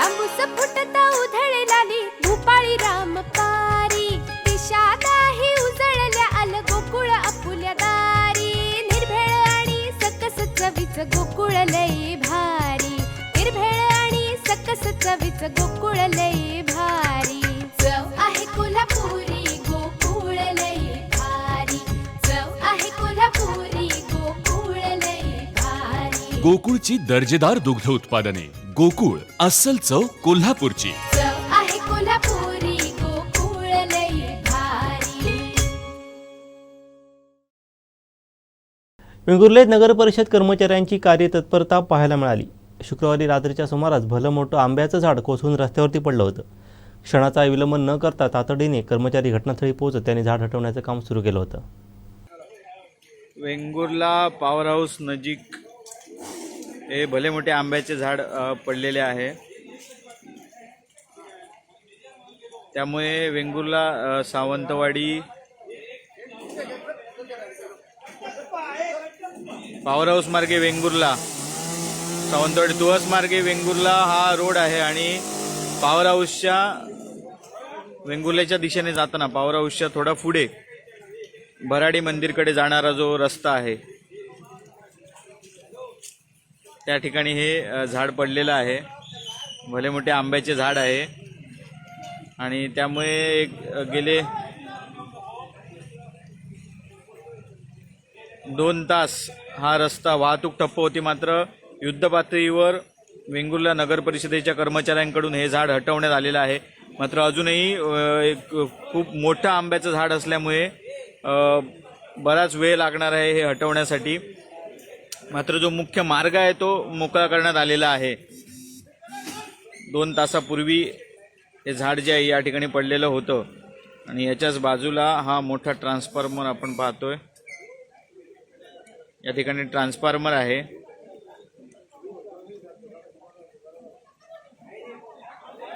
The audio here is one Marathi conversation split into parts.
बांबूस फुटता उधळे लाली भूपाळी रामपारी दिशा नाही उजळल्या आल गोकुळ आपुल्या दारी निर्भेळ आणि सकस चवीच गोकुळ लई भारी निर्भेळ आणि सकस चवीच गोकुळ लई भारी चव आहे कोल्हापुरी गोकुळ लई भारी चव आहे कोल्हापुरी गोकुळ लई भारी गोकुळची दर्जेदार दुग्ध उत्पादने गोकुळ अस्सल चव कोल्हापूरची चव आहे कोल्हापुरी गोकुळ लई भारी वेंगुर्लेत नगर परिषद कर्मचाऱ्यांची कार्यतत्परता पाहायला मिळाली। शुक्रवारी रात्रीच्या सुमारास भलं मोठं आंब्याचं झाड कोसळून रस्त्यावरती पडलं होतं। क्षणाचा विलंब न करता तातडीने कर्मचारी घटनास्थळी पोहोचत त्यांनी झाड हटवण्याचं काम सुरू केलं होतं। वेंगुर्ला पॉवर हाऊस नजीक हे भले मोठे आंब्याचे झाड पडलेले आहे। त्यामुळे वेंगुर्ला सावंतवाडी पॉवर हाऊस मार्गे वेंगुर्ला सावंतवाडी तुळस मार्गे वेंगुर्ला हा रोड आहे आणि पॉवर हाऊसच्या वेंगुर्ल्याच्या दिशेने जाताना पॉवर हाऊसच्या थोडा पुढे भराडी मंदिरकडे जाणारा जो रस्ता आहे त्या ठिकाणी हे झाड पडलेलं आहे। भले मोठे आंब्याचे झाड आहे आणि त्यामुळे गेले 2 तास हा रस्ता वाहतूक ठप्प होती। मात्र युद्धपातळीवर वेंगुर्ला नगर परिषदेच्या कर्मचाऱ्यांकडून हे झाड हटवण्यात आलेलं आहे। मात्र अजूनही एक खूप मोठं आंब्याचं झाड असल्यामुळे बराच वेळ लागणार आहे हे हटवण्यासाठी। मात्र जो मुख्य मार्ग आहे तो मोकळा करण्यात आलेला आहे। 2 तासापूर्वी हे झाड जे आहे या ठिकाणी पडलेलं होतं आणि याच्याच बाजूला हा मोठा ट्रान्सफॉर्मर आपण पाहतोय। या ठिकाणी ट्रान्सफॉर्मर आहे।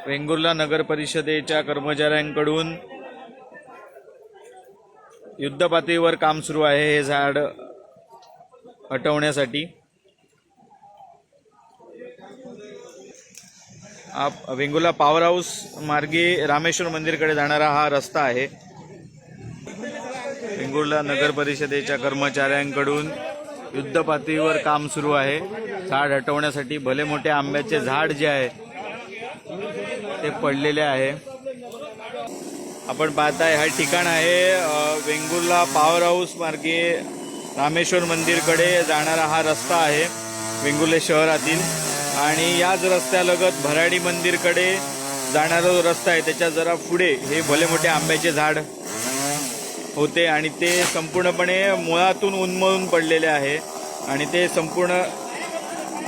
वेंगुर्ला नगर परिषदेच्या कर्मचाऱ्यांकडून युद्धपातळीवर काम सुरू आहे हे झाड हटवण्यासाठी। वेंगुर्ला पॉवर हाऊस मार्गे रामेश्वर मंदिरकडे जाणारा हा रस्ता आहे। वेंगुर्ला नगर परिषदेच्या कर्मचाऱ्यांकडून युद्धपातळीवर काम सुरू आहे झाड हटवण्यासाठी। भले मोठे आंब्याचे झाड जे आहे ते पडलेले आहे। आपण पाहताय हा ठिकाण आहे वेंगुर्ला पॉवर हाऊस मार्गे रामेश्वर मंदिरकडे जाणारा हा रस्ता आहे वेंगुर्ले शहरातील आणि याच रस्त्यालगत भराडी मंदिरकडे जाणारा जो रस्ता आहे त्याच्या जरा पुढे हे भले मोठे आंब्याचे झाड होते आणि ते संपूर्णपणे मुळातून उन्मळून पडलेले आहे आणि ते संपूर्ण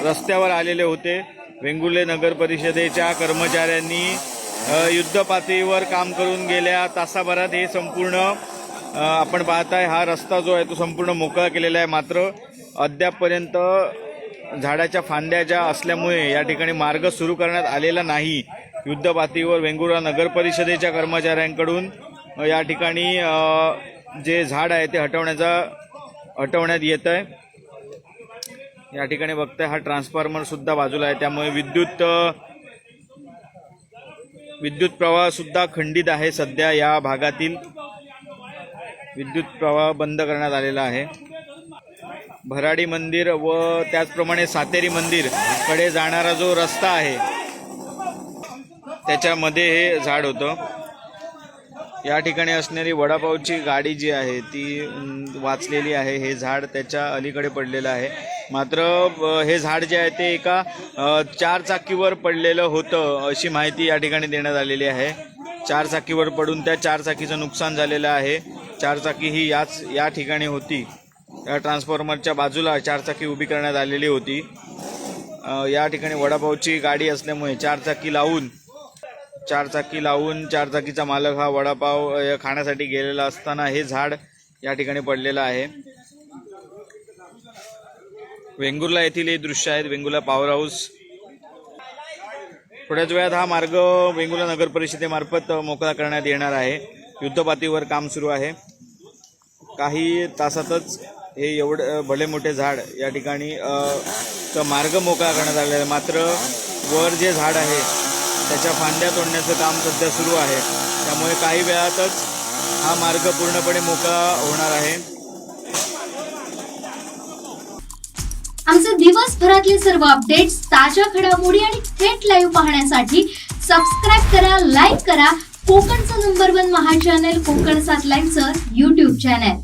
रस्त्यावर आलेले होते। वेंगुर्ले नगर परिषदेच्या कर्मचाऱ्यांनी युद्धपातळीवर काम करून गेल्या तासाभरात हे संपूर्ण आपण पाहताय हा रस्ता जो आहे तो संपूर्ण मोकळा केलेला आहे। मात्र अद्यापपर्यंत झाडाच्या फांद्या ज्या असल्यामुळे या ठिकाणी मार्ग सुरू करण्यात आलेला नाही। युद्धपातळीवर वेंगुर्ला नगर परिषदेच्या कर्मचाऱ्यांकडून या ठिकाणी जे झाड आहे ते हटवण्यात येत आहे। या ठिकाणी बघताय हा ट्रान्सफॉर्मर सुद्धा बाजूला आहे त्यामुळे विद्युत प्रवाह सुद्धा खंडित आहे। सध्या या भागातील विद्युत प्रवाह बंद करण्यात आलेला आहे। भराडी मंदिर व त्याचप्रमाणे सातेरी मंदिर कडे जाणारा जो रस्ता आहे त्याच्यामध्ये हे झाड होतं। या ठिकाणी असणारी वडापावची गाडी जी आहे ती वाचलेली आहे। हे झाड त्याच्या अलीकडे पडलेलं आहे। मात्र हे झाड जे आहे ते एका 4 चाकीवर पडलेलं होतं अशी माहिती या ठिकाणी देण्यात आलेली आहे। 4 चाकीवर पडून त्या 4 चाकीचं नुकसान झालेलं आहे। 4 चाकी ही या ठिकाणी होती। या ट्रान्सफॉर्मरच्या बाजूला 4 चाकी उभी करण्यात आलेली होती। या ठिकाणी वडापावची गाडी असल्यामुळे 4 चाकी लावून 4 चाकीचा मालक हा वडापाव खाण्यासाठी गेलेला असताना हे झाड या ठिकाणी पडलेलं आहे। वेंगुर्ला येथील हे दृश्य आहेत वेंगुर्ला पॉवर हाऊस। थोड्याच वेळात हा मार्ग वेंगुर्ला नगर परिषदेमार्फत मोकळा करण्यात येणार आहे। युद्धपातळीवर काम सुरू आहे। काही तासातच हे एवढे भले मोठे झाड या ठिकाणी मार्ग मोकळा करण्यात आलेला आहे। मात्र वर जे झाड आहे त्याच्या फांद्या तोडण्याचं काम सध्या सुरू आहे. त्यामुळे काही वेळातच हा मार्ग पूर्णपणे मोकळा होणार आहे. आमचे दिवसभरातले सर्व अपडेट्स, ताज्या घडामोडी आणि थेट लाईव्ह पाहण्यासाठी सबस्क्राईब करा, लाईक करा कोकणचं नंबर 1 महा चॅनल कोकण 7 लाईव्हचं YouTube चॅनल.